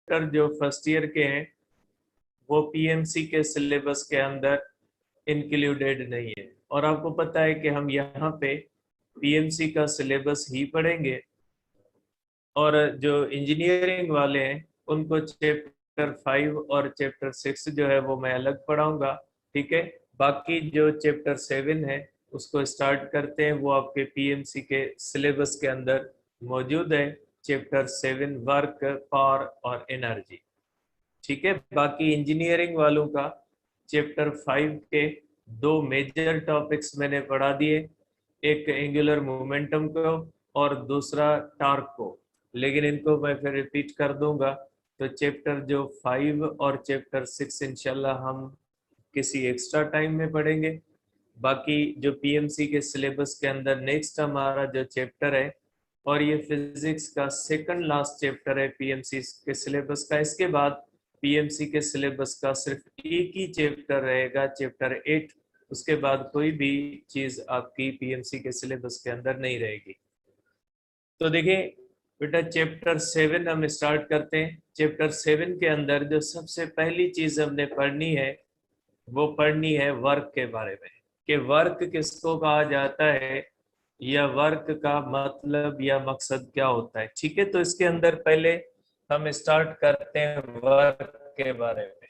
Chapter जो first year के हैं वो पीएमसी के सिलेबस के अंदर इंक्लूडेड नहीं है। और आपको पता है कि हम यहाँ पे पीएमसी का सिलेबस ही पढ़ेंगे, और जो इंजीनियरिंग वाले हैं उनको चैप्टर 5 और चैप्टर 6 जो है वो मैं अलग पढ़ाऊंगा। ठीक है, बाकी जो चैप्टर 7 है उसको स्टार्ट करते हैं, वो आपके पीएमसी के सिलेबस के अंदर मौजूद है। चैप्टर 7 वर्क, पावर और एनर्जी। ठीक है, बाकी इंजीनियरिंग वालों का चैप्टर 5 के दो मेजर टॉपिक्स मैंने पढ़ा दिए, एक एंगुलर मोमेंटम को और दूसरा टॉर्क को, लेकिन इनको मैं फिर रिपीट कर दूंगा। तो चैप्टर जो 5 और चैप्टर 6 इंशाल्लाह हम किसी एक्स्ट्रा टाइम में पढ़ेंगे। बाकी जो पीएमसी के सिलेबस के अंदर नेक्स्ट हमारा जो चैप्टर है, और ये फिजिक्स का सेकंड लास्ट चैप्टर है पीएमसी के सिलेबस का। इसके बाद पीएमसी के सिलेबस का सिर्फ एक ही चैप्टर रहेगा, चैप्टर 8। उसके बाद कोई भी चीज आपकी पीएमसी के सिलेबस के अंदर नहीं रहेगी। तो देखिए बेटा, चैप्टर 7 हम स्टार्ट करते हैं। चैप्टर 7 के अंदर जो सबसे पहली चीज हमने पढ़नी है वो पढ़नी है वर्क के बारे में, कि वर्क किसको कहा जाता है या वर्क का मतलब या मकसद क्या होता है। ठीक है, तो इसके अंदर पहले हम स्टार्ट करते हैं वर्क के बारे में।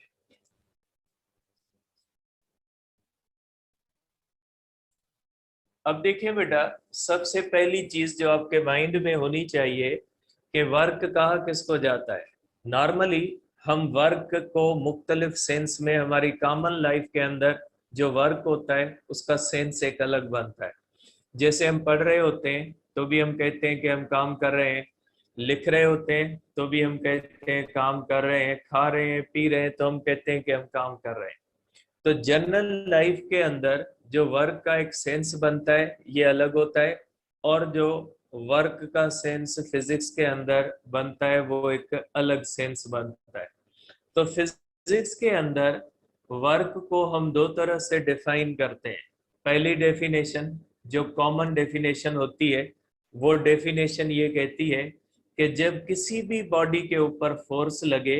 अब देखिए बेटा, सबसे पहली चीज जो आपके माइंड में होनी चाहिए कि वर्क कहा किसको जाता है। नॉर्मली हम वर्क को मुख्तलिफ सेंस में, हमारी कॉमन लाइफ के अंदर जो वर्क होता है उसका सेंस एक अलग बनता है। जैसे हम पढ़ रहे होते हैं तो भी हम कहते हैं कि हम काम कर रहे हैं, लिख रहे होते हैं तो भी हम कहते हैं काम कर रहे हैं, खा रहे हैं पी रहे हैं तो हम कहते हैं कि हम काम कर रहे हैं। तो जनरल लाइफ के अंदर जो वर्क का एक सेंस बनता है ये अलग होता है, और जो वर्क का सेंस फिजिक्स के अंदर बनता है वो एक अलग सेंस बनता है। तो फिजिक्स के अंदर वर्क को हम दो तरह से डिफाइन करते हैं। पहली डेफिनेशन जो कॉमन डेफिनेशन होती है, वो डेफिनेशन ये कहती है कि जब किसी भी बॉडी के ऊपर फोर्स लगे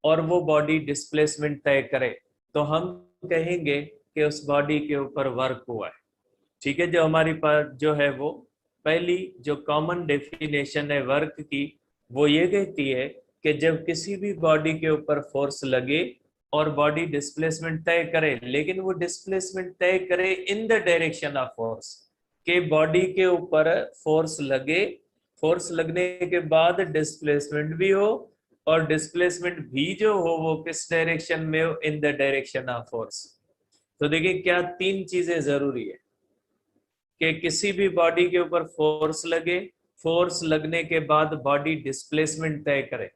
और वो बॉडी डिस्प्लेसमेंट तय करे तो हम कहेंगे कि उस बॉडी के ऊपर वर्क हुआ है। ठीक है, जो हमारी पास जो है वो पहली जो कॉमन डेफिनेशन है वर्क की, वो ये कहती है कि जब किसी भी बॉडी के ऊपर फोर्स लगे और बॉडी डिस्प्लेसमेंट तय करे, लेकिन वो डिस्प्लेसमेंट तय करे इन द डायरेक्शन ऑफ फोर्स, के बॉडी के ऊपर फोर्स लगे, फोर्स लगने के बाद डिस्प्लेसमेंट भी हो, और डिस्प्लेसमेंट भी जो हो वो किस डायरेक्शन में हो, इन द डायरेक्शन ऑफ फोर्स। तो देखिए क्या तीन चीजें जरूरी है कि किसी भी बॉडी के ऊपर फोर्स लगे, फोर्स लगने के बाद बॉडी डिस्प्लेसमेंट तय करे,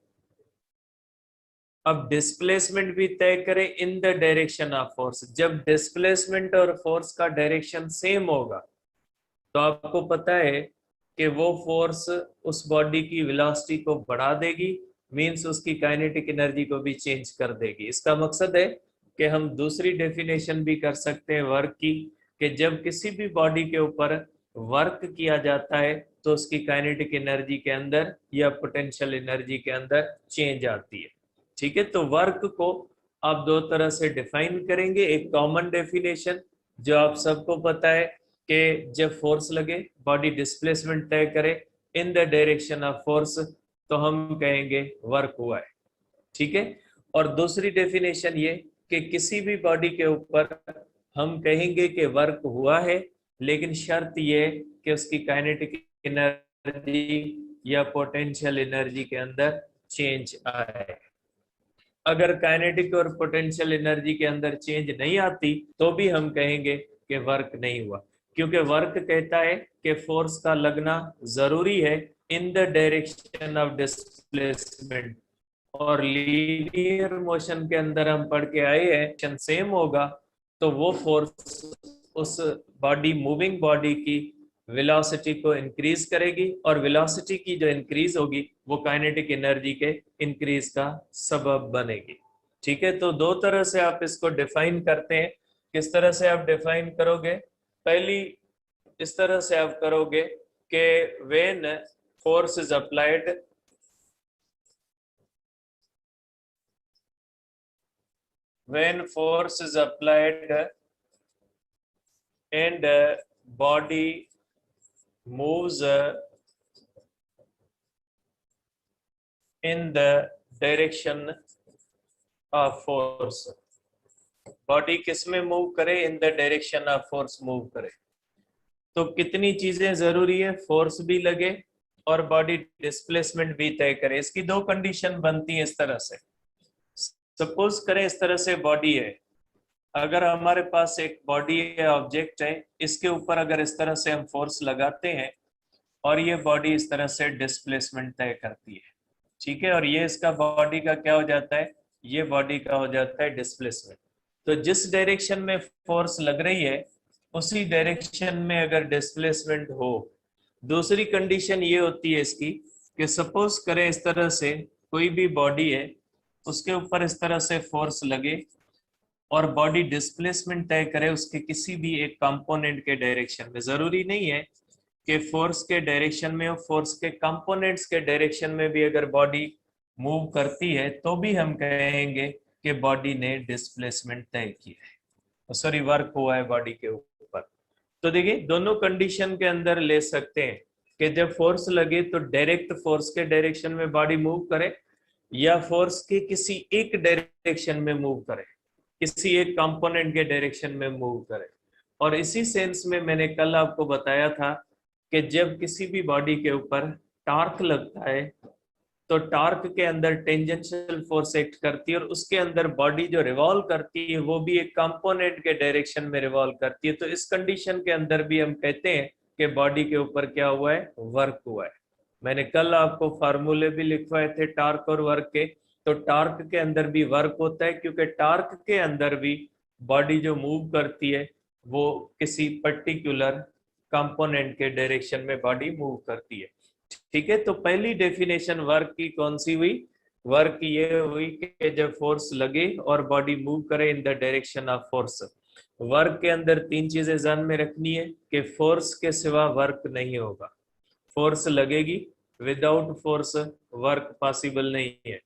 अब डिस्प्लेसमेंट भी तय करे इन द डायरेक्शन ऑफ फोर्स। जब डिस्प्लेसमेंट और फोर्स का डायरेक्शन सेम होगा तो आपको पता है कि वो फोर्स उस बॉडी की वेलोसिटी को बढ़ा देगी, मींस उसकी काइनेटिक एनर्जी को भी चेंज कर देगी। इसका मकसद है कि हम दूसरी डेफिनेशन भी कर सकते हैं वर्क की, कि जब किसी भी बॉडी के ऊपर वर्क किया जाता है तो उसकी काइनेटिक एनर्जी के अंदर या पोटेंशियल एनर्जी के अंदर चेंज आती है। ठीक है, तो वर्क को आप दो तरह से डिफाइन करेंगे। एक कॉमन डेफिनेशन जो आप सबको पता है कि जब फोर्स लगे, बॉडी डिस्प्लेसमेंट तय करे इन द डायरेक्शन ऑफ फोर्स, तो हम कहेंगे वर्क हुआ है। ठीक है, और दूसरी डेफिनेशन ये कि किसी भी बॉडी के ऊपर हम कहेंगे कि वर्क हुआ है, लेकिन शर्त ये कि उसकी काइनेटिक एनर्जी या पोटेंशियल एनर्जी के अंदर चेंज आए। अगर काइनेटिक और पोटेंशियल एनर्जी के अंदर चेंज नहीं आती तो भी हम कहेंगे कि वर्क नहीं हुआ, क्योंकि वर्क कहता है कि फोर्स का लगना जरूरी है इन द डायरेक्शन ऑफ डिस्प्लेसमेंट, और लीनियर मोशन के अंदर हम पढ़ के आए हैं सेम होगा तो वो फोर्स उस बॉडी, मूविंग बॉडी की वेलोसिटी को इंक्रीज करेगी, और वेलोसिटी की जो इंक्रीज होगी वो काइनेटिक एनर्जी के इंक्रीज का सबब बनेगी। ठीक है, तो दो तरह से आप इसको डिफाइन करते हैं। किस तरह से आप डिफाइन करोगे? पहली इस तरह से आप करोगे कि when force is applied when force is applied and body moves in the direction of force, body किस में मूव करे, इन the direction of force move करे। तो कितनी चीजें जरूरी है, फोर्स भी लगे और बॉडी डिस्प्लेसमेंट भी तय करे। इसकी दो कंडीशन बनती है इस तरह से। सपोज करें इस तरह से बॉडी है, अगर हमारे पास एक बॉडी है, ऑब्जेक्ट है, इसके ऊपर अगर इस तरह से हम फोर्स लगाते हैं और ये बॉडी इस तरह से डिस्प्लेसमेंट तय करती है, ठीक है, और ये इसका बॉडी का क्या हो जाता है, ये बॉडी का हो जाता है डिस्प्लेसमेंट। तो जिस डायरेक्शन में फोर्स लग रही है उसी डायरेक्शन में अगर डिस्प्लेसमेंट हो। दूसरी कंडीशन ये होती है इसकी कि सपोज करें इस तरह से कोई भी बॉडी है, उसके ऊपर इस तरह से फोर्स लगे और बॉडी डिस्प्लेसमेंट तय करे उसके किसी भी एक कंपोनेंट के डायरेक्शन में। जरूरी नहीं है कि फोर्स के डायरेक्शन में हो, फोर्स के कंपोनेंट्स के डायरेक्शन में भी अगर बॉडी मूव करती है तो भी हम कहेंगे कि बॉडी ने डिस्प्लेसमेंट तय किया है, सॉरी वर्क हुआ है बॉडी के ऊपर। तो देखिए दोनों कंडीशन के अंदर ले सकते हैं कि जब फोर्स लगे तो डायरेक्ट फोर्स के डायरेक्शन में बॉडी मूव करे या फोर्स के किसी एक डायरेक्शन में मूव करे, किसी एक कंपोनेंट के डायरेक्शन में मूव करे। और इसी सेंस में मैंने कल आपको बताया था कि जब किसी भी बॉडी के ऊपर टार्क लगता है तो टार्क के अंदर टेंजेंशियल फोर्स एक्ट करती है और उसके अंदर बॉडी जो रिवॉल्व करती है वो भी एक कंपोनेंट के डायरेक्शन में रिवॉल्व करती है। तो इस कंडीशन के अंदर भी हम कहते हैं कि बॉडी के ऊपर क्या हुआ है, वर्क हुआ है। मैंने कल आपको फार्मूले भी लिखवाए थे टार्क और वर्क के। तो टार्क के अंदर भी वर्क होता है क्योंकि टार्क के अंदर भी बॉडी जो मूव करती है वो किसी पर्टिकुलर कंपोनेंट के डायरेक्शन में बॉडी मूव करती है, ठीक है। तो पहली डेफिनेशन वर्क की कौन सी हुई, वर्क ये हुई कि जब फोर्स लगे और बॉडी मूव करे इन the direction of force. Work के अंदर तीन चीजें ध्यान में रखनी है कि फोर्स के सिवा वर्क नहीं होगा, फोर्स लगेगी, विदाउट फोर्स वर्क पॉसिबल नहीं है,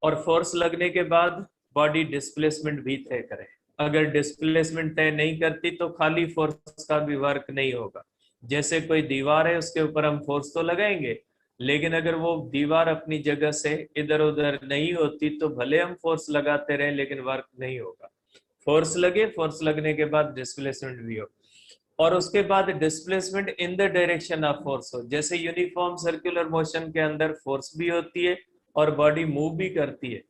और फोर्स लगने के बाद बॉडी डिस्प्लेसमेंट भी तय करे। अगर डिस्प्लेसमेंट तय नहीं करती तो खाली फोर्स का भी वर्क नहीं होगा। जैसे कोई दीवार है उसके ऊपर हम फोर्स तो लगाएंगे, लेकिन अगर वो दीवार अपनी जगह से इधर उधर नहीं होती तो भले हम फोर्स लगाते रहे लेकिन वर्क नहीं होगा। फोर्स लगे, फोर्स लगने के बाद डिस्प्लेसमेंट भी हो, और उसके बाद displacement in the direction of force हो। जैसे यूनिफॉर्म सर्कुलर मोशन के अंदर फोर्स भी होती है और बॉडी मूव भी करती है,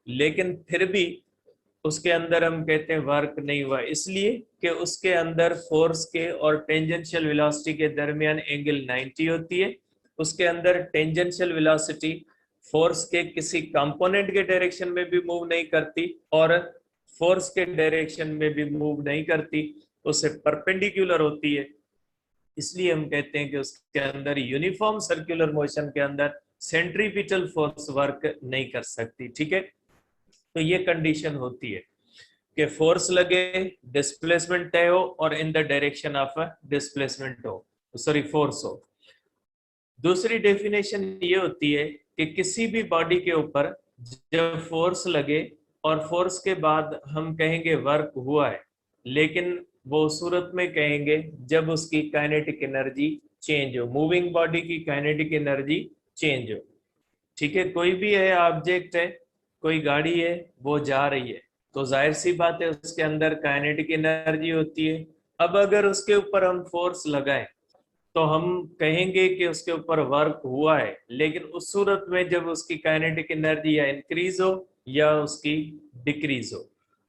लेकिन फिर भी उसके अंदर हम कहते हैं वर्क नहीं हुआ, इसलिए कि उसके अंदर फोर्स के और टेंजेंशियल वेलोसिटी के दरमियान एंगल 90 होती है। उसके अंदर टेंजेंशियल वेलोसिटी फोर्स के किसी कंपोनेंट के डायरेक्शन में भी मूव नहीं करती और फोर्स के डायरेक्शन में भी मूव नहीं करती, उसे परपेंडिकुलर होती है। इसलिए हम कहते हैं कि उसके अंदर यूनिफॉर्म सर्कुलर मोशन के अंदर सेंट्रीपिटल फोर्स वर्क नहीं कर सकती, ठीक है। तो ये कंडीशन होती है कि फोर्स लगे, डिस्प्लेसमेंट तय हो और इन द डायरेक्शन ऑफ डिस्प्लेसमेंट हो, सॉरी फोर्स हो। दूसरी डेफिनेशन ये होती है कि किसी भी बॉडी के ऊपर जब फोर्स लगे और फोर्स के बाद हम कहेंगे वर्क हुआ है, लेकिन वो सूरत में कहेंगे जब उसकी काइनेटिक एनर्जी चेंज हो, मूविंग बॉडी की काइनेटिक एनर्जी चेंज हो, ठीक है। कोई भी है ऑब्जेक्ट है, कोई गाड़ी है, वो जा रही है तो जाहिर सी बात है उसके अंदर काइनेटिक एनर्जी होती है। अब अगर उसके ऊपर हम फोर्स लगाएं तो हम कहेंगे कि उसके ऊपर वर्क हुआ है, लेकिन उस सूरत में जब उसकी काइनेटिक एनर्जी या इंक्रीज हो या उसकी डिक्रीज हो।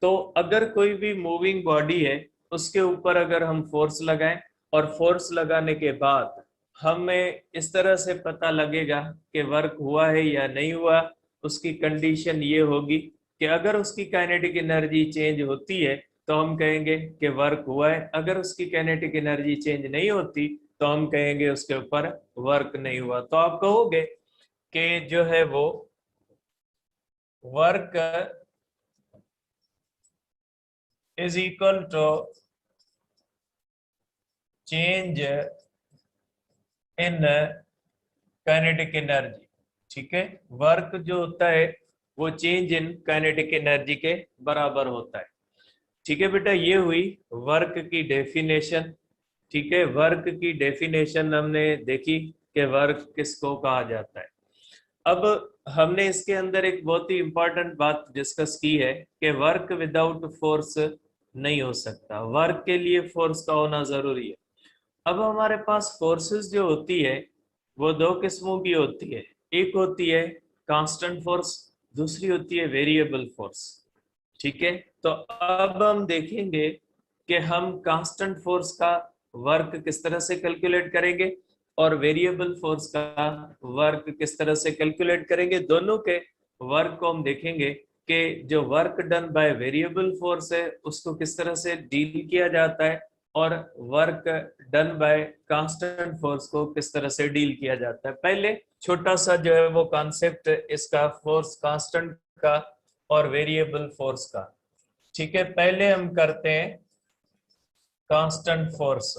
तो अगर कोई भी मूविंग बॉडी है उसके ऊपर अगर हम फोर्स लगाएं और फोर्स लगाने के बाद हमें इस तरह से पता लगेगा कि वर्क हुआ है या नहीं हुआ, उसकी कंडीशन ये होगी कि अगर उसकी काइनेटिक एनर्जी चेंज होती है तो हम कहेंगे कि वर्क हुआ है, अगर उसकी काइनेटिक एनर्जी चेंज नहीं होती तो हम कहेंगे उसके ऊपर वर्क नहीं हुआ। तो आप कहोगे कि जो है वो work is equal to change in kinetic energy, ठीक है। वर्क जो होता है वो चेंज इन काइनेटिक एनर्जी के बराबर होता है। ठीक है बेटा, ये हुई वर्क की डेफिनेशन। ठीक है, वर्क की डेफिनेशन हमने देखी कि वर्क किसको कहा जाता है। अब हमने इसके अंदर एक बहुत ही इंपॉर्टेंट बात डिस्कस की है कि वर्क विदाउट फोर्स नहीं हो सकता, वर्क के लिए फोर्स का होना जरूरी है। अब हमारे पास फोर्सेस जो होती है वो दो किस्मों की होती है, एक होती है कांस्टेंट फोर्स, दूसरी होती है वेरिएबल फोर्स। ठीक है, तो अब हम देखेंगे कि हम कांस्टेंट फोर्स का वर्क किस तरह से कैलकुलेट करेंगे और वेरिएबल फोर्स का वर्क किस तरह से कैलकुलेट करेंगे। दोनों के वर्क को हम देखेंगे कि जो work done by variable force है उसको किस तरह से डील किया जाता है और work done by constant force को किस तरह से डील किया जाता है। पहले छोटा सा जो है वो कॉन्सेप्ट इसका फोर्स कांस्टेंट का और वेरिएबल फोर्स का। ठीक है, पहले हम करते हैं कांस्टेंट फोर्स।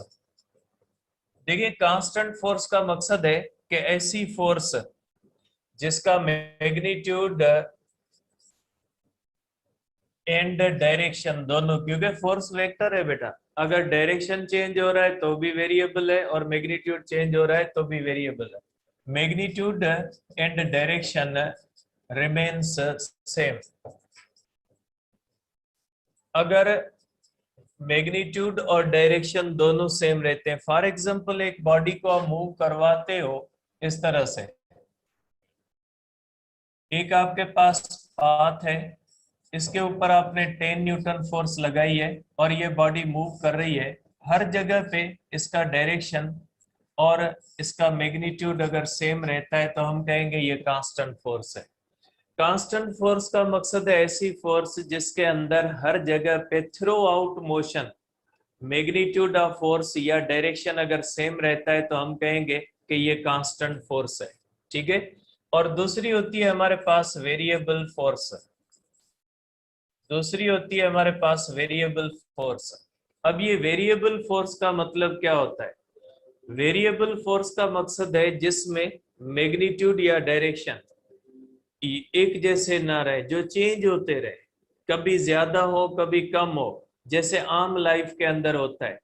देखिए, कांस्टेंट फोर्स का मकसद है कि ऐसी फोर्स जिसका मैग्नीट्यूड एंड डायरेक्शन दोनों, क्योंकि फोर्स वेक्टर है बेटा, अगर डायरेक्शन चेंज हो रहा है तो भी वेरिएबल है और मैग्नीट्यूड चेंज हो रहा है तो भी वेरिएबल है। Magnitude and direction remains same. अगर मैग्नीट्यूड और डायरेक्शन दोनों सेम रहते हैं, फॉर एग्जांपल एक बॉडी को आप मूव करवाते हो इस तरह से, एक आपके पास पाथ है, इसके ऊपर आपने 10 न्यूटन फोर्स लगाई है और ये बॉडी मूव कर रही है, हर जगह पे इसका डायरेक्शन और इसका मैग्नीट्यूड अगर सेम रहता है तो हम कहेंगे ये कांस्टेंट फोर्स है। कांस्टेंट फोर्स का मकसद है ऐसी फोर्स जिसके अंदर हर जगह पे through out motion magnitude of force या डायरेक्शन अगर सेम रहता है तो हम कहेंगे कि ये कांस्टेंट फोर्स है। ठीक है, और दूसरी होती है हमारे पास वेरिएबल फोर्स, दूसरी होती है हमारे पास वेरिएबल फोर्स। अब ये वेरिएबल फोर्स का मतलब क्या होता है? वेरिएबल फोर्स का मकसद है जिसमें मैग्नीट्यूड या डायरेक्शन एक जैसे ना रहे, जो चेंज होते रहे, कभी ज्यादा हो कभी कम हो, जैसे आम लाइफ के अंदर होता है।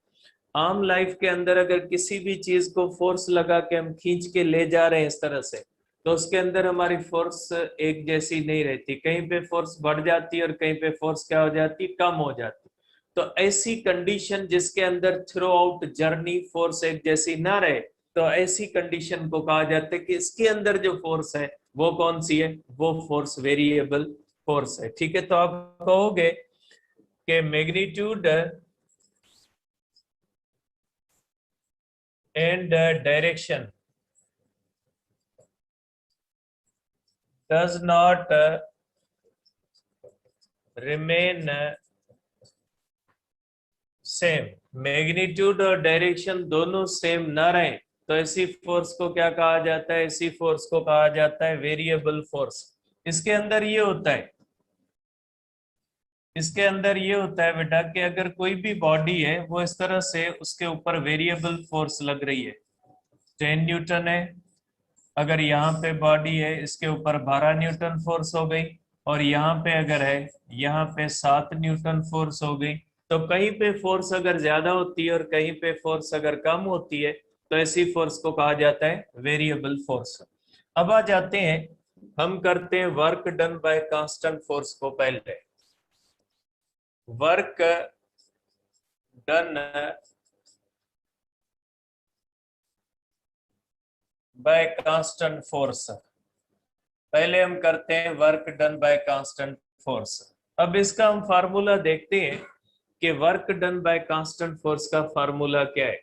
आम लाइफ के अंदर अगर किसी भी चीज को फोर्स लगा के हम खींच के ले जा रहे हैं इस तरह से, तो उसके अंदर हमारी फोर्स एक जैसी नहीं रहती, कहीं पे फोर्स बढ़ जाती है और कहीं पे फोर्स क्या हो जाती है, कम हो जाती। तो ऐसी कंडीशन जिसके अंदर थ्रू आउट जर्नी फोर्स एक जैसी ना रहे, तो ऐसी कंडीशन को कहा जाता है कि इसके अंदर जो फोर्स है वो कौन सी है, वो फोर्स वेरिएबल फोर्स है। ठीक है, तो आप कहोगे कि magnitude and direction does not remain same, magnitude और डायरेक्शन दोनों सेम ना रहे तो ऐसी फोर्स को क्या कहा जाता है, ऐसी फोर्स को कहा जाता है वेरिएबल फोर्स। इसके अंदर ये होता है, इसके अंदर ये होता है बेटा कि अगर कोई भी बॉडी है वो इस तरह से उसके ऊपर वेरिएबल फोर्स लग रही है, 10 न्यूटन है, अगर यहाँ पे बॉडी है इसके ऊपर 12 न्यूटन फोर्स हो गई, और यहाँ पे अगर है यहाँ पे 7 न्यूटन फोर्स हो गई, तो कहीं पे फोर्स अगर ज्यादा होती है और कहीं पे फोर्स अगर कम होती है तो ऐसी फोर्स को कहा जाता है वेरिएबल फोर्स। अब आ जाते हैं, हम करते हैं work done by constant force को। पहले work done by constant force, पहले हम करते हैं work done by constant force. अब इसका हम फार्मूला देखते हैं कि work done by constant force का फार्मूला क्या है।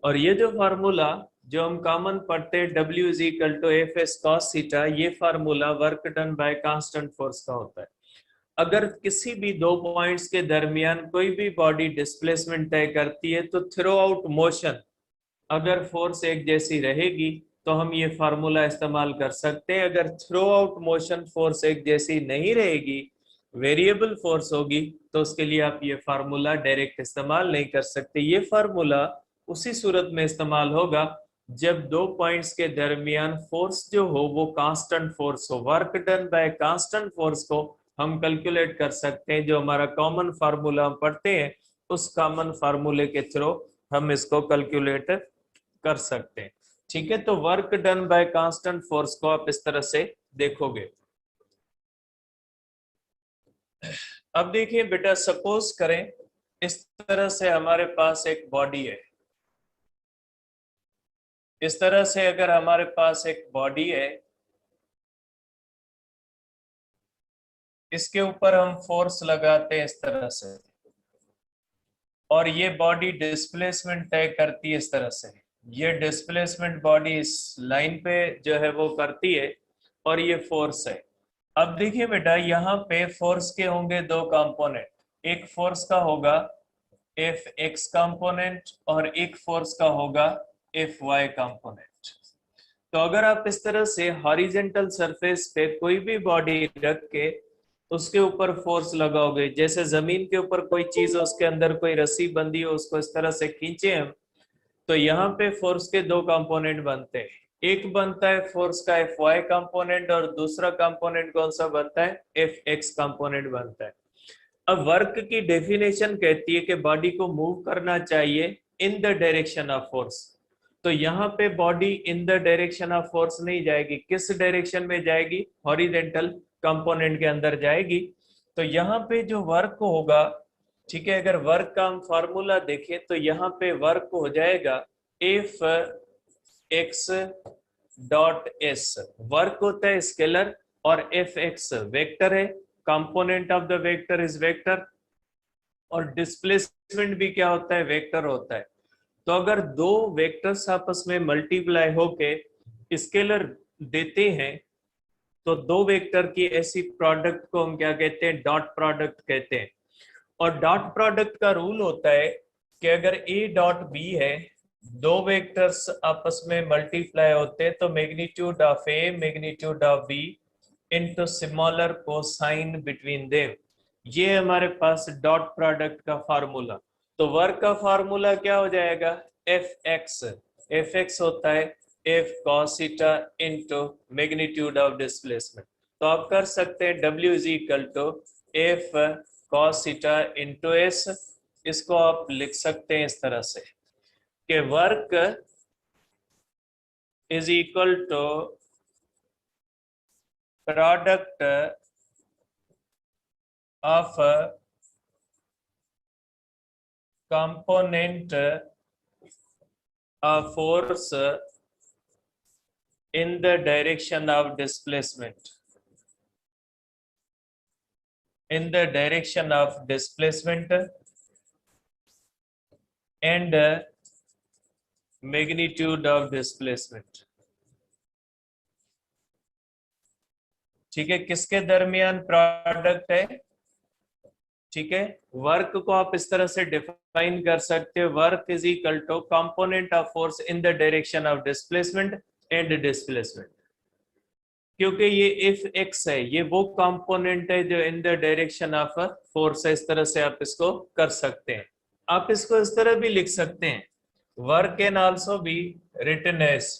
और ये जो फार्मूला जो हम कॉमन पढ़ते हैं W is equal to F S cos theta, ये formula work done by constant force का होता है। अगर किसी भी दो पॉइंट्स के दरमियान कोई भी बॉडी डिस्प्लेसमेंट तय करती है तो थ्रू आउट मोशन अगर फोर्स एक जैसी रहेगी तो हम ये फार्मूला इस्तेमाल कर सकते हैं। अगर थ्रू आउट मोशन फोर्स एक जैसी नहीं रहेगी, वेरिएबल फोर्स होगी, तो उसके लिए आप ये फार्मूला डायरेक्ट इस्तेमाल नहीं कर सकते। ये फार्मूला उसी सूरत में इस्तेमाल होगा जब दो पॉइंट्स के दरमियान फोर्स जो हो वो कांस्टेंट फोर्स हो, work done by constant force को हम कैलकुलेट कर सकते हैं। जो हमारा कॉमन फार्मूला हम पढ़ते हैं उस कॉमन फार्मूले के थ्रू हम इसको कैलकुलेट कर सकते हैं। ठीक है, तो work done by constant force को आप इस तरह से देखोगे। अब देखिए बेटा, सपोज करें इस तरह से हमारे पास एक बॉडी है। इस तरह से अगर हमारे पास एक बॉडी है, इसके ऊपर हम फोर्स लगाते हैं इस तरह से, और ये बॉडी डिस्प्लेसमेंट तय करती है इस तरह से। ये डिस्प्लेसमेंट बॉडी इस लाइन पे जो है वो करती है, और ये फोर्स है। अब देखिए बेटा, यहाँ पे फोर्स के होंगे दो कंपोनेंट। एक फोर्स का होगा एफ एक्स कंपोनेंट और एक फोर्स का होगा एफ वाई कंपोनेंट। तो अगर आप इस तरह से हॉरिजेंटल सरफेस पे कोई भी बॉडी रख के उसके ऊपर फोर्स लगाओगे, जैसे जमीन के ऊपर कोई चीज है उसके अंदर कोई रस्सी बंधी हो, उसको इस तरह से खींचे हम, तो यहाँ पे फोर्स के दो कंपोनेंट बनते हैं। एक बनता है फोर्स का एफ वाई कंपोनेंट और दूसरा कंपोनेंट कौन सा बनता है, एफ एक्स कंपोनेंट बनता है। अब वर्क की डेफिनेशन कहती है कि बॉडी को मूव करना चाहिए इन द डायरेक्शन ऑफ फोर्स। तो यहाँ पे body in the direction of force नहीं जाएगी, किस डायरेक्शन में जाएगी, हॉरिजेंटल कंपोनेंट के अंदर जाएगी। तो यहाँ पे जो वर्क होगा, ठीक है, अगर वर्क का हम फॉर्मूला देखें तो यहाँ पे वर्क हो जाएगा F x dot S. Work होता है स्केलर और एफ एक्स वेक्टर है, component of the vector is vector, और डिस्प्लेसमेंट भी क्या होता है, वेक्टर होता है। तो अगर दो वेक्टर्स आपस में मल्टीप्लाई होके स्केलर देते हैं, तो दो वेक्टर की ऐसी प्रोडक्ट को हम क्या कहते हैं, डॉट प्रोडक्ट कहते हैं। और डॉट प्रोडक्ट का रूल होता है कि अगर ए डॉट बी है, दो वेक्टर्स आपस में मल्टीप्लाई होते हैं, तो magnitude of A magnitude of B into smaller cosine between them. ये हमारे पास डॉट प्रोडक्ट का फार्मूला। तो वर्क का फार्मूला क्या हो जाएगा, एफ एक्स। एफ एक्स होता है F cos theta into magnitude of displacement. तो आप कर सकते हैं W is equal to F cos theta into S. इसको आप लिख सकते हैं इस तरह से कि work is equal to product of component of force in the direction of displacement, in the direction of displacement and magnitude of displacement। ठीक है, किसके दरमियान प्रोडक्ट है, ठीक है। वर्क को आप इस तरह से डिफाइन कर सकते हो, work is equal to component of force in the direction of displacement and displacement. क्योंकि ये इफ एक्स है, ये वो कंपोनेंट है जो इन द डायरेक्शन ऑफ फोर्स है। इस तरह से आप इसको कर सकते हैं। आप इसको इस तरह भी लिख सकते हैं, work can also be written as,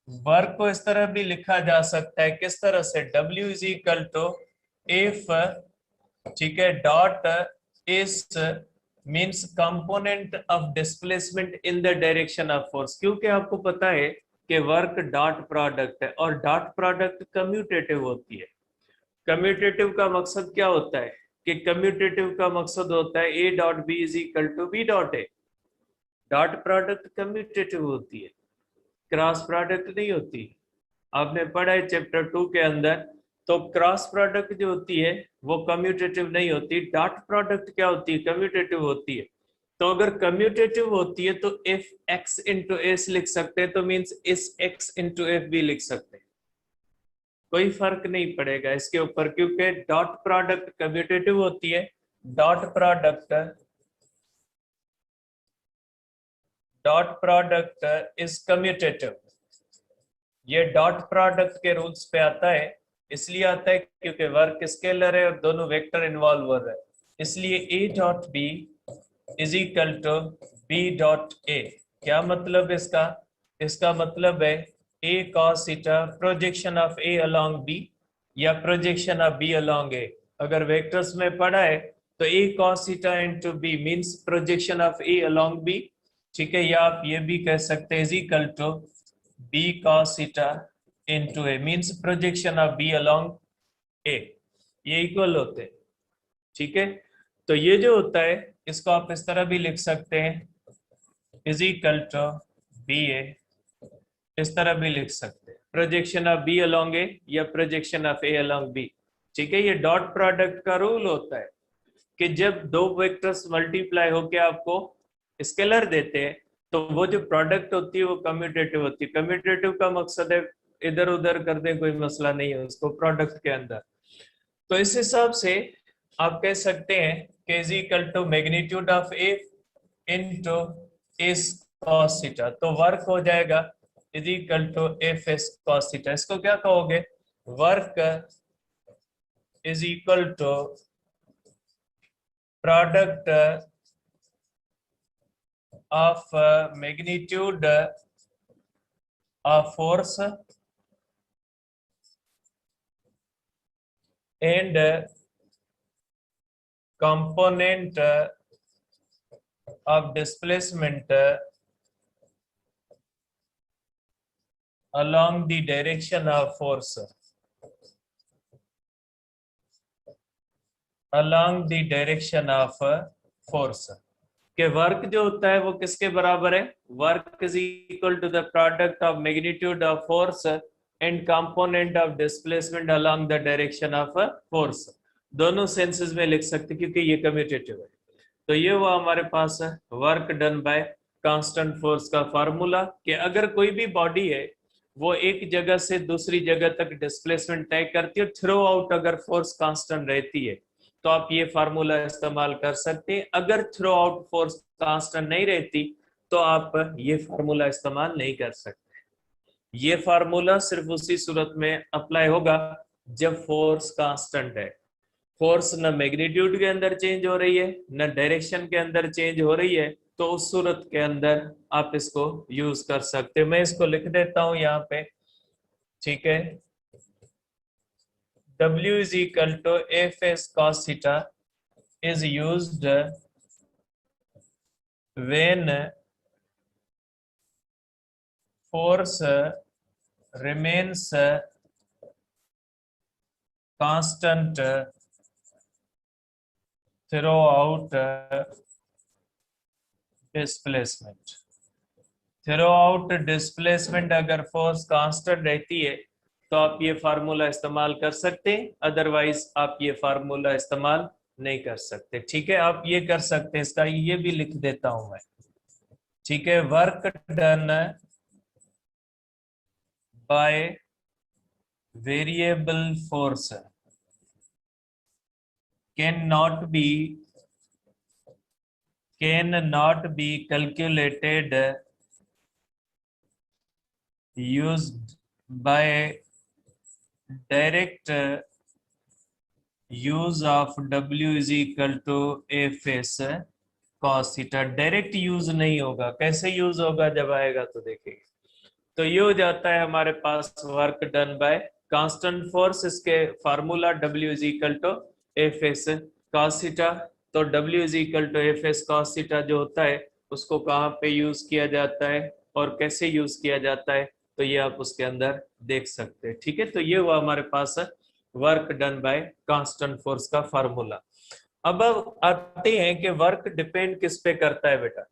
work को इस तरह भी लिखा जा सकता है, किस तरह से, W is equal to F, ठीक है, डॉट इस means component of displacement in the direction of force. क्योंकि आपको पता है कि वर्क डॉट प्रोडक्ट है और डॉट प्रोडक्ट कम्यूटेटिव होती है। कम्यूटेटिव का मकसद क्या होता है, कि कम्यूटेटिव का मकसद होता है A dot B is equal to B dot A. Dot product commutative होती है, क्रॉस प्रोडक्ट नहीं होती। आपने पढ़ा है चैप्टर 2 के अंदर, तो क्रॉस प्रोडक्ट जो होती है वो कम्यूटेटिव नहीं होती, डॉट प्रोडक्ट क्या होती है, कम्यूटेटिव होती है। तो अगर कम्यूटेटिव होती है तो एफ एक्स इंटू एस लिख सकते हैं, तो मीन्स इस एक्स इंटू एफ भी लिख सकते हैं, कोई फर्क नहीं पड़ेगा इसके ऊपर, क्योंकि डॉट प्रोडक्ट कम्यूटेटिव होती है। Dot product is commutative. ये डॉट प्रोडक्ट के रूल्स पे आता है इसलिए आता है क्योंकि वर्क स्केलर है और दोनों वेक्टर इन्वॉल्व हो रहे हैं, इसलिए A dot B is equal to B dot A. क्या मतलब इसका? इसका मतलब है A cos theta projection of A along B या projection of B along A. अगर वेक्टर्स में पढ़ा है तो A cos theta into B means projection of A along B, ठीक है। या आप ये भी कह सकते हैं is equal to B cos theta into A means projection of B along ए, ये इक्वल होते हैं, ठीक है। तो ये जो होता है इसको आप इस तरह भी लिख सकते हैं is equal to B A, इस तरह भी लिख सकते हैं projection of B along A या projection of A along B, ठीक है। ये डॉट प्रोडक्ट का रूल होता है कि जब दो वेक्टर्स मल्टीप्लाई होके आपको स्केलर देते हैं तो वो जो प्रोडक्ट होती है वो कम्यूटेटिव होती है। कम्यूटेटिव का मकसद है इधर उधर कर दे, कोई मसला नहीं है उसको प्रोडक्ट के अंदर। तो इस हिसाब से आप कह सकते हैं कि is equal to magnitude of A into S cos theta, तो वर्क हो जाएगा is equal to F S cos theta. इसको क्या कहोगे? Work is equal to product of magnitude of force and component of displacement along the direction of force, along the direction of force। कि work जो होता है वो किसके बराबर है? Work is equal to the product of magnitude of force and component of displacement along the direction of force. दोनों senses में लिख सकते क्योंकि ये कम्यूटेटिव है। तो ये वो हमारे पास है work done by constant force का फार्मूला, कि अगर कोई भी बॉडी है वो एक जगह से दूसरी जगह तक डिस्प्लेसमेंट तय करती है, थ्रू आउट अगर फोर्स कांस्टेंट रहती है तो आप ये फार्मूला इस्तेमाल कर सकते हैं। अगर थ्रू आउट फोर्स कांस्टेंट नहीं रहती तो आप ये फार्मूला इस्तेमाल नहीं कर सकते। ये फार्मूला सिर्फ उसी सूरत में अप्लाई होगा जब फोर्स कांस्टेंट है। फोर्स न मैग्नीट्यूड के अंदर चेंज हो रही है न डायरेक्शन के अंदर चेंज हो रही है, तो उस सूरत के अंदर आप इसको यूज कर सकते हैं। मैं इसको लिख देता हूं यहाँ पे, ठीक है। W is equal to Fs cos theta is used when force remains constant throughout displacement। Throughout displacement अगर फोर्स कांस्टेंट रहती है तो आप ये फार्मूला इस्तेमाल कर सकते हैं, अदरवाइज आप ये फार्मूला इस्तेमाल नहीं कर सकते, ठीक है। आप ये कर सकते हैं, इसका ये भी लिख देता हूं मैं, ठीक है। Work done by variable force can not be calculated used by direct use of W is equal to Fs cos theta। Direct use नहीं होगा, कैसे यूज होगा जब आएगा तो देखेंगे। तो ये हो जाता है हमारे पास work done by constant force, इसके formula W is equal to Fs cos theta। तो W is equal to Fs cos theta जो होता है उसको कहाँ पे यूज किया जाता है और कैसे यूज किया जाता है, तो ये आप उसके अंदर देख सकते हैं, ठीक है। तो ये हुआ हमारे पास work done by constant force का फार्मूला। अब आते हैं कि वर्क डिपेंड किस पे करता है बेटा,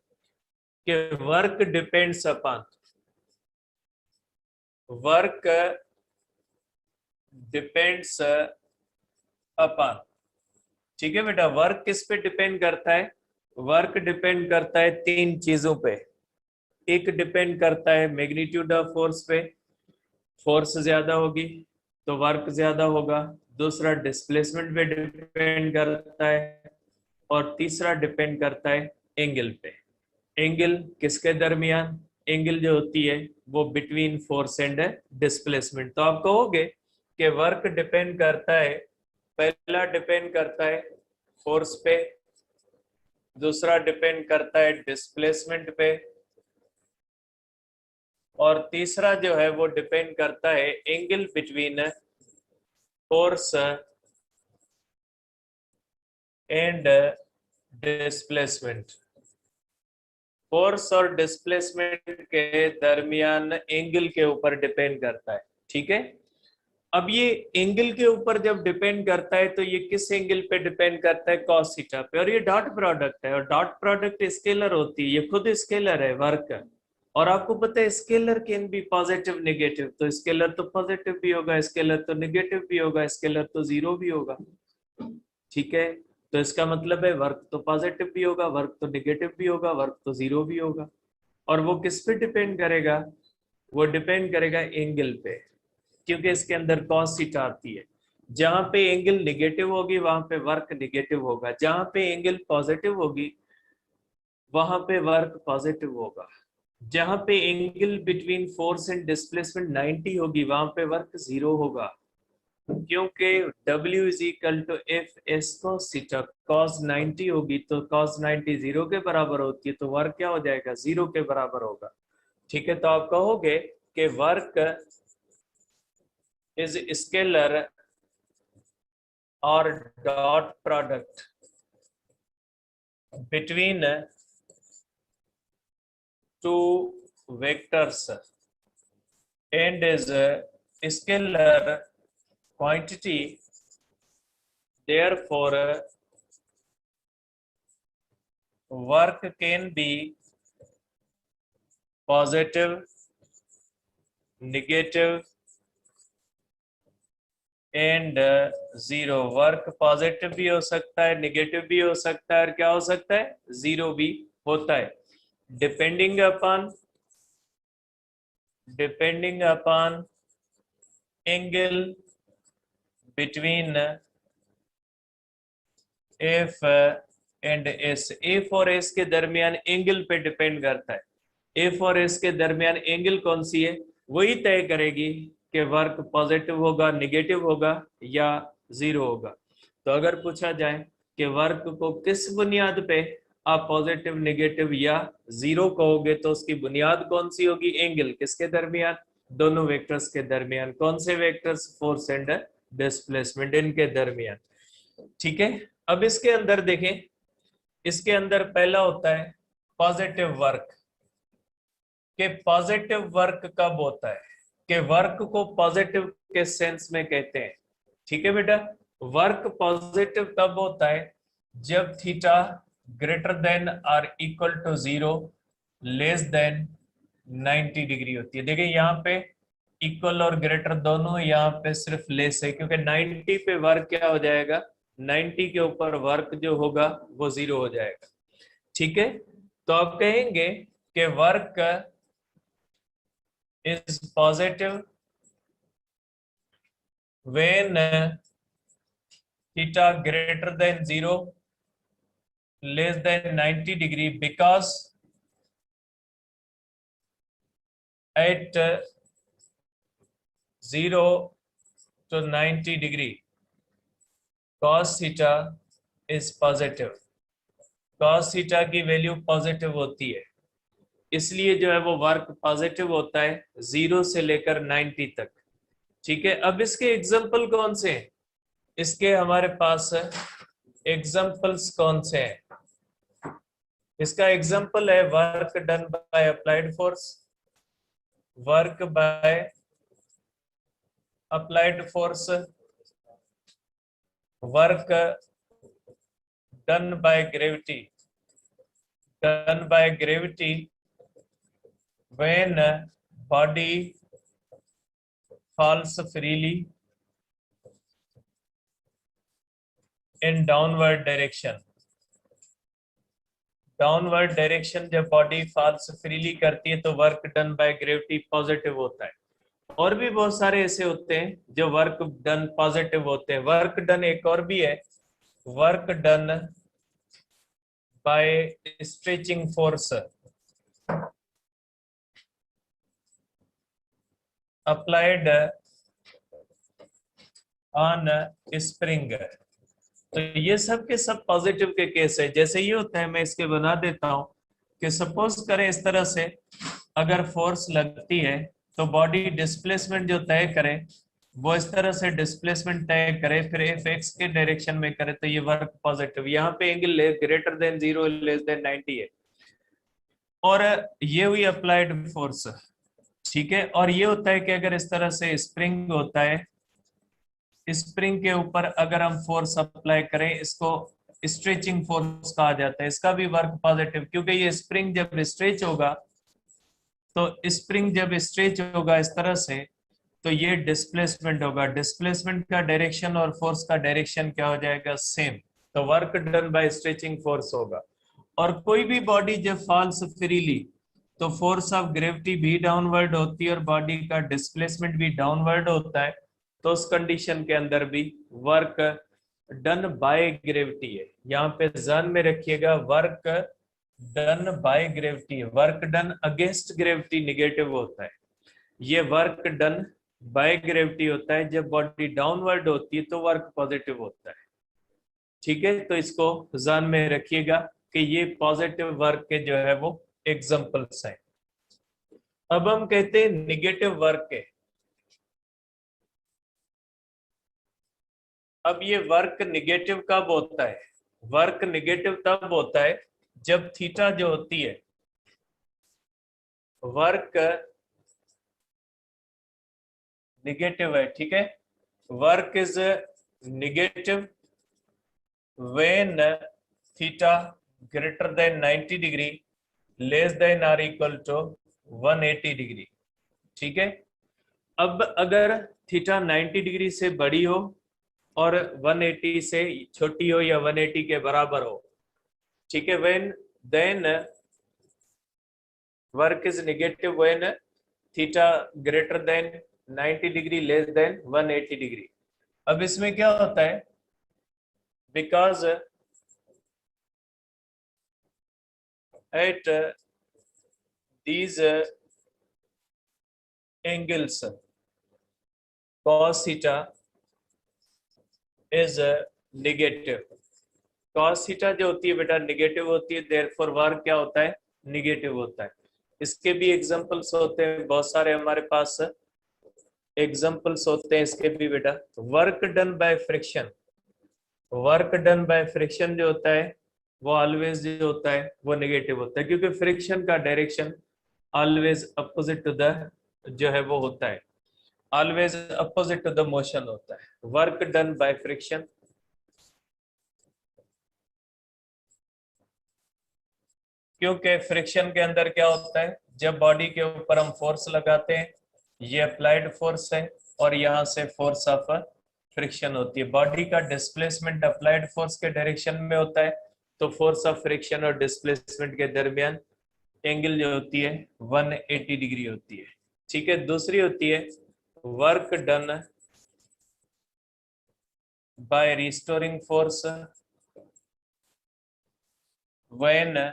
कि work depends upon, work depends upon, ठीक है बेटा। वर्क किस पे डिपेंड करता है? वर्क डिपेंड करता है तीन चीजों पे। एक डिपेंड करता है मैग्नीट्यूड ऑफ फोर्स पे, फोर्स ज्यादा होगी तो वर्क ज्यादा होगा। दूसरा डिस्प्लेसमेंट पे डिपेंड करता है और तीसरा डिपेंड करता है एंगल पे। एंगल किसके दरमियान? एंगल जो होती है वो बिटवीन फोर्स एंड डिस्प्लेसमेंट। तो आप कहोगे कि वर्क डिपेंड करता है, पहला डिपेंड करता है फोर्स पे, दूसरा डिपेंड करता है डिस्प्लेसमेंट पे, और तीसरा जो है वो डिपेंड करता है angle between force and displacement. Force और डिस्प्लेसमेंट के दरमियान एंगल के ऊपर डिपेंड करता है, ठीक है। अब ये एंगल के ऊपर जब डिपेंड करता है तो ये किस एंगल पे डिपेंड करता है, कॉस थीटा पे, और ये डॉट प्रोडक्ट है, और डॉट प्रोडक्ट स्केलर होती है, ये खुद स्केलर है वर्क। और आपको पता है scalar can be positive negative, तो स्केलर तो पॉजिटिव भी होगा, स्केलर तो नेगेटिव भी होगा, स्केलर तो जीरो भी होगा, ठीक है। तो इसका मतलब है वर्क तो पॉजिटिव भी होगा, वर्क तो नेगेटिव भी होगा, वर्क तो जीरो भी होगा। और वो किस पे डिपेंड करेगा, वो डिपेंड करेगा एंगल पे, क्योंकि इसके अंदर कॉस थीटा आती है। जहां पे एंगल नेगेटिव होगी वहां पे वर्क नेगेटिव होगा, जहां पे एंगल पॉजिटिव होगी वहां पे वर्क पॉजिटिव होगा। जहां पे angle between force and displacement 90 होगी वहां पे वर्क जीरो होगा, क्योंकि W is equal to F S cos theta, cos 90 होगी तो cos 90 जीरो के बराबर होती है, तो वर्क क्या हो जाएगा, जीरो के बराबर होगा, ठीक है। तो आप कहोगे कि वर्क इज स्केलर और dot product between two vectors and is a scalar quantity, therefore work can be positive, negative and zero। Work positive भी हो सकता है, नेगेटिव भी हो सकता है, और क्या हो सकता है, जीरो भी होता है, depending upon angle between F and S. F और एस के दरमियान एंगल पे डिपेंड करता है, एफ और एस के दरमियान एंगल कौन सी है वही तय करेगी कि वर्क पॉजिटिव होगा, नेगेटिव होगा या जीरो होगा। तो अगर पूछा जाए कि वर्क को किस बुनियाद पे आप पॉजिटिव, नेगेटिव या जीरो कहोगे, तो उसकी बुनियाद कौन सी होगी, एंगल किसके दरमियान, दोनों वेक्टर्स के दरमियान। कौन से वेक्टर्स, फोर्स एंड डिस्प्लेसमेंट, इनके दरमियान, ठीक है। अब इसके अंदर देखें, इसके अंदर पहला होता है पॉजिटिव वर्क। कि पॉजिटिव वर्क कब होता है, कि वर्क को पॉजिटिव के सेंस में कहते हैं, ठीक है बेटा। वर्क पॉजिटिव तब होता है जब थीटा ग्रेटर देन और equal to zero, less than 90 degree होती है। देखिए यहाँ पे इक्वल और ग्रेटर दोनों, यहाँ पे सिर्फ लेस है, क्योंकि 90 पे वर्क क्या हो जाएगा, 90 के ऊपर वर्क जो होगा वो जीरो हो जाएगा, ठीक है। तो आप कहेंगे कि work is positive when theta greater than 0, less than 90 degree, because at 0 to 90 degree cos theta is positive। cos theta की वैल्यू पॉजिटिव होती है, इसलिए जो है वो वर्क पॉजिटिव होता है 0 से लेकर 90 तक, ठीक है। अब इसके एग्जाम्पल कौन से हैं, इसके हमारे पास एग्जाम्पल्स कौन से हैं, इसका एग्जाम्पल है work done by applied force, work by applied force, work done by gravity, done by gravity when body falls freely in downward direction। Downward direction जब बॉडी फॉल्स फ्रीली करती है तो work done by gravity positive होता है। और भी बहुत सारे ऐसे होते हैं जो वर्क डन पॉजिटिव होते हैं। वर्क डन एक और भी है, work done bye stretching force applied on spring. तो ये सब के सब पॉजिटिव के केस है। जैसे ये होता है, मैं इसके बना देता हूं कि सपोज करें इस तरह से अगर फोर्स लगती है तो बॉडी डिस्प्लेसमेंट जो तय करे वो इस तरह से डिस्प्लेसमेंट तय करे, फिर एफ एक्स के डायरेक्शन में करे, तो ये वर्क पॉजिटिव। यहाँ पे angle greater than 0 less than 90 है, और ये हुई अप्लाइड फोर्स। ठीक है, और ये होता है कि अगर इस तरह से स्प्रिंग होता है, स्प्रिंग के ऊपर अगर हम फोर्स अप्लाई करें, इसको स्ट्रेचिंग फोर्स कहा जाता है। इसका भी वर्क पॉजिटिव, क्योंकि ये स्प्रिंग जब स्ट्रेच होगा, तो स्प्रिंग जब स्ट्रेच होगा इस तरह से, तो ये डिस्प्लेसमेंट होगा। डिस्प्लेसमेंट का डायरेक्शन और फोर्स का डायरेक्शन क्या हो जाएगा? सेम। तो work done bye stretching force होगा। और कोई भी बॉडी जब फॉल्स फ्रीली, तो फोर्स ऑफ ग्रेविटी भी डाउनवर्ड होती है और बॉडी का डिस्प्लेसमेंट भी डाउनवर्ड होता है। तो उस कंडीशन के अंदर भी वर्क डन बाय ग्रेविटी है। यहाँ पे ध्यान में रखिएगा, वर्क डन बाय ग्रेविटी है। Work done against gravity negative होता है, ये वर्क डन बाय ग्रेविटी होता है। जब बॉडी डाउनवर्ड होती है तो वर्क पॉजिटिव होता है। ठीक है, तो इसको ध्यान में रखिएगा कि ये पॉजिटिव वर्क के जो है वो एग्जांपल्स हैं। अब हम कहते हैं निगेटिव वर्क के। अब ये वर्क निगेटिव कब होता है? वर्क निगेटिव तब होता है जब थीटा जो होती है, वर्क निगेटिव है। ठीक है, work is negative when theta greater than 90 degree less than or equal to 180 degree. ठीक है, अब अगर थीटा 90 डिग्री से बड़ी हो और 180 से छोटी हो या 180 के बराबर हो, ठीक है, when then work is negative when theta greater than 90 degree less than 180 degree. अब इसमें क्या होता है? because at these angles cos theta is negative। cos theta जो होती है बेटा निगेटिव होती है, therefore वर्क क्या होता है? निगेटिव होता है। इसके भी एग्जांपल्स होते हैं बहुत सारे, हमारे पास एग्जांपल्स होते हैं इसके भी बेटा। Work done by friction, work done by friction जो होता है वो ऑलवेज जो होता है वो नेगेटिव होता है, क्योंकि फ्रिक्शन का direction always opposite to the जो है वो होता है, always opposite to the motion होता है। वर्क डन बाय फ्रिक्शन, क्योंकि फ्रिक्शन के अंदर क्या होता है? जब बॉडी के ऊपर हम फोर्स लगाते हैं, ये अप्लाइड फोर्स है और यहाँ से फोर्स ऑफ फ्रिक्शन होती है। बॉडी का डिस्प्लेसमेंट अप्लाइड फोर्स के डायरेक्शन में होता है, तो फोर्स ऑफ फ्रिक्शन और डिस्प्लेसमेंट के दरमियान एंगल जो होती है 180 डिग्री होती है। ठीक है, दूसरी होती है work done bye restoring force when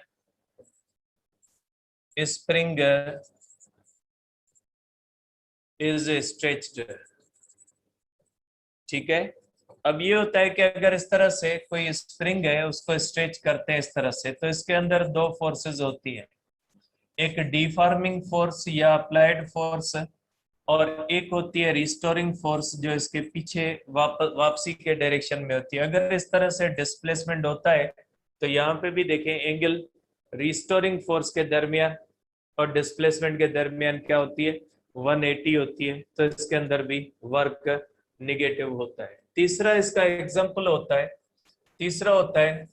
spring is stretched. ठीक है, अब ये होता है कि अगर इस तरह से कोई स्प्रिंग है उसको स्ट्रेच करते हैं इस तरह से, तो इसके अंदर दो फोर्सेस होती है, एक डिफॉर्मिंग फोर्स या अप्लाइड फोर्स, और एक होती है रिस्टोरिंग फोर्स जो इसके पीछे वापसी के डायरेक्शन में होती है। अगर इस तरह से डिस्प्लेसमेंट होता है तो यहाँ पे भी देखें एंगल रिस्टोरिंग फोर्स के दरमियान और डिस्प्लेसमेंट के दरमियान क्या होती है? 180 होती है। तो इसके अंदर भी वर्क निगेटिव होता है। तीसरा इसका एग्जांपल होता है, तीसरा होता है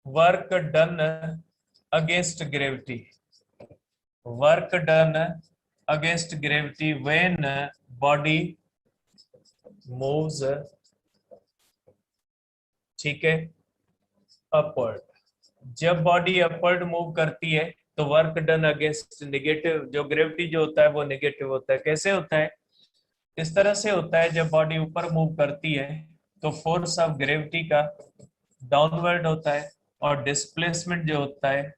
work done against gravity. Work done against gravity when body moves, ठीक है, अपवर्ड। जब बॉडी अपवर्ड मूव करती है तो वर्क डन अगेंस्ट निगेटिव, जो ग्रेविटी जो होता है वो निगेटिव होता है। कैसे होता है? इस तरह से होता है, जब बॉडी ऊपर मूव करती है तो फोर्स ऑफ ग्रेविटी का डाउनवर्ड होता है और डिस्प्लेसमेंट जो होता है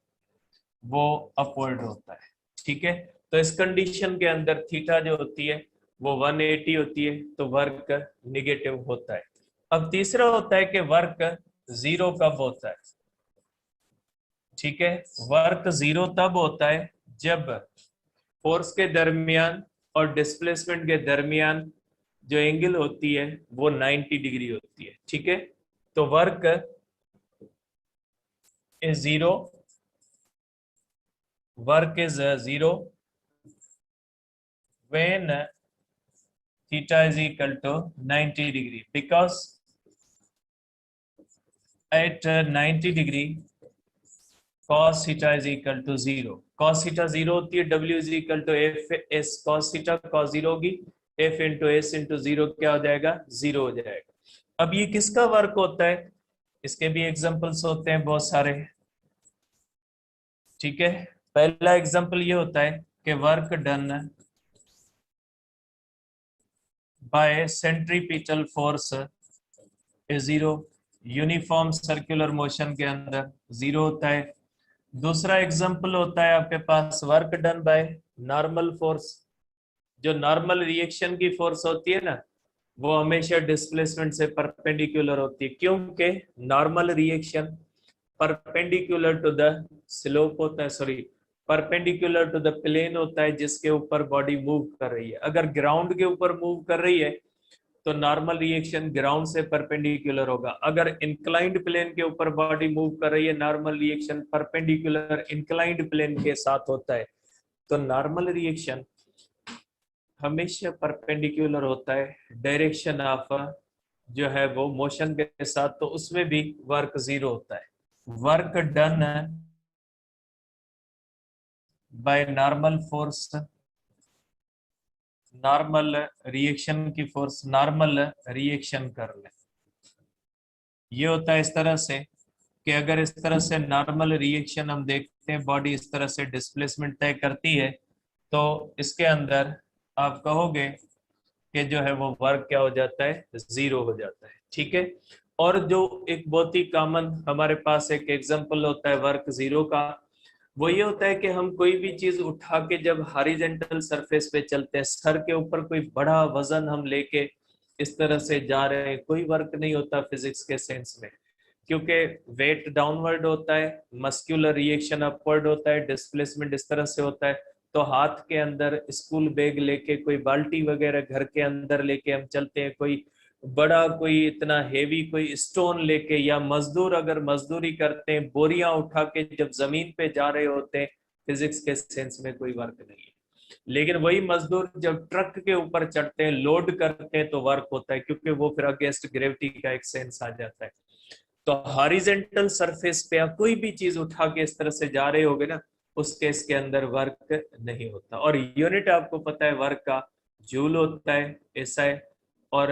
वो अपवर्ड होता है। ठीक है, तो इस कंडीशन के अंदर थीटा जो होती है वो 180 होती है, तो वर्क निगेटिव होता है। अब तीसरा होता है कि वर्क जीरो कब होता है। ठीक है, वर्क जीरो तब होता है जब फोर्स के दरमियान और डिस्प्लेसमेंट के दरमियान जो एंगल होती है वो 90 डिग्री होती है। ठीक है, तो work is zero, work is zero when theta is equal to 90 degree, because at 90 degree cos theta is equal to 0। cos theta 0 होती है, w is equal to f s cos theta, cos 0 होगी, f into s into 0 क्या हो जाएगा, 0 हो जाएगा। अब ये किसका वर्क होता है, इसके भी एग्जांपल्स होते हैं बहुत सारे। ठीक है, पहला एग्जांपल ये होता है कि work done bye centripetal force is zero. Uniform circular motion के अंदर जीरो होता है। दूसरा एग्जांपल होता है आपके पास work done by normal force. जो नॉर्मल रिएक्शन की फोर्स होती है ना, वो हमेशा डिस्प्लेसमेंट से परपेंडिकुलर होती है, क्योंकि normal reaction perpendicular to the slope होता है, sorry perpendicular to the plane होता है जिसके ऊपर बॉडी मूव कर रही है। अगर ग्राउंड के ऊपर मूव कर रही है तो नॉर्मल रिएक्शन ग्राउंड से परपेंडिकुलर होगा। अगर इंक्लाइंड प्लेन के ऊपर बॉडी मूव कर रही है, normal reaction perpendicular inclined plane के साथ होता है। तो नॉर्मल रिएक्शन हमेशा परपेंडिकुलर होता है डायरेक्शन ऑफ जो है वो मोशन के साथ, तो उसमें भी वर्क जीरो होता है। Work done by normal force, normal reaction की फोर्स नॉर्मल रिएक्शन कर ले, ये होता है इस तरह से कि अगर इस तरह से नॉर्मल रिएक्शन हम देखते हैं, बॉडी इस तरह से डिस्प्लेसमेंट तय करती है, तो इसके अंदर आप कहोगे कि जो है वो वर्क क्या हो जाता है, जीरो हो जाता है। ठीक है, और जो एक बहुत ही कॉमन हमारे पास एक एग्जांपल होता है वर्क जीरो का, वो ये होता है कि हम कोई भी चीज उठा के जब हॉरिजॉन्टल सरफेस पे चलते हैं, सर के ऊपर कोई बड़ा वजन हम लेके इस तरह से जा रहे हैं, कोई वर्क नहीं होता फिजिक्स के सेंस में, क्योंकि वेट डाउनवर्ड होता है, मस्कुलर रिएक्शन अपवर्ड होता है, डिस्प्लेसमेंट इस तरह से होता है। तो हाथ के अंदर स्कूल बैग लेके, कोई बाल्टी वगैरह घर के अंदर लेके हम चलते हैं, कोई बड़ा कोई इतना हेवी कोई स्टोन लेके, या मजदूर अगर मजदूरी करते हैं बोरियां उठा के जब जमीन पे जा रहे होते हैं, फिजिक्स के सेंस में कोई वर्क नहीं है। लेकिन वही मजदूर जब ट्रक के ऊपर चढ़ते हैं, लोड करते हैं, तो वर्क होता है, क्योंकि वो फिर अगेंस्ट ग्रेविटी का एक सेंस आ जाता है। तो हॉरिजॉन्टल सरफेस पे आप कोई भी चीज उठा के इस तरह से जा रहे होगे ना, उस केस के अंदर वर्क नहीं होता। और यूनिट आपको पता है वर्क का जूल होता है, ऐसा है। और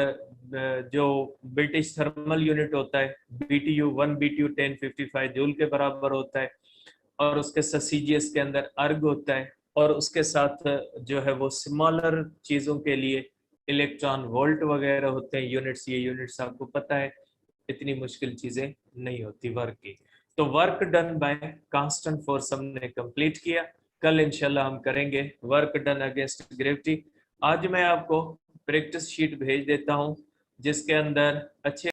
जो ब्रिटिश थर्मल यूनिट होता है BTU, 1 BTU 1055 जूल के बराबर होता है। और उसके साथ CGS के अंदर अर्ग होता है, और उसके साथ जो है वो स्मॉलर चीजों के लिए इलेक्ट्रॉन वोल्ट वगैरह होते हैं यूनिट्स। ये यूनिट्स आपको पता है, इतनी मुश्किल चीजें नहीं होती वर्क की। तो work done by constant force हमने कंप्लीट किया। कल इंशाल्लाह हम करेंगे वर्क डन अगेंस्ट ग्रेविटी। आज मैं आपको प्रैक्टिस शीट भेज देता हूं जिसके अंदर अच्छे